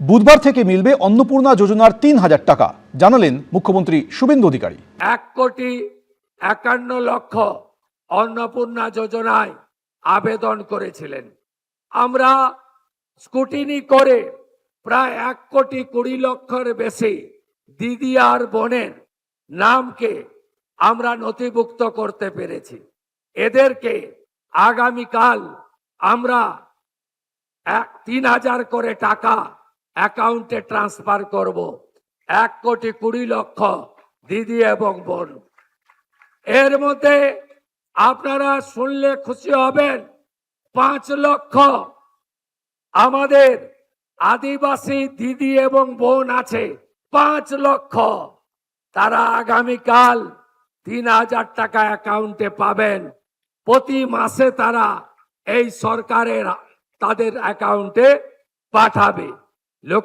বুধবার থেকে মিলবে অন্নপূর্ণা যোজনার ৩,০০০ টাকা, জানালেন মুখ্যমন্ত্রী শুভেন্দু অধিকারী। ১,৫১,০০,০০০ অন্নপূর্ণা যোজনায় আবেদন করেছিলেন। আমরা স্কুটিনি করে প্রায় ১,২০,০০,০০০-এর বেশি দিদি আর বোনের নামকে আমরা নথিভুক্ত করতে পেরেছি। এদেরকে আগামীকাল আমরা ৩,০০০ করে টাকা অ্যাকাউন্টে ট্রান্সফার করব। ১,২০,০০,০০০ দিদি এবং বোন। এর মধ্যে আপনারা শুনলে খুশি হবেন, ৫ লক্ষ আমাদের আদিবাসী দিদি এবং বোন আছে। ৫ লক্ষ তারা আগামীকাল ৩,০০০ টাকা অ্যাকাউন্টে পাবেন। প্রতি মাসে তারা এই সরকারের তাদের অ্যাকাউন্টে পাঠাবে।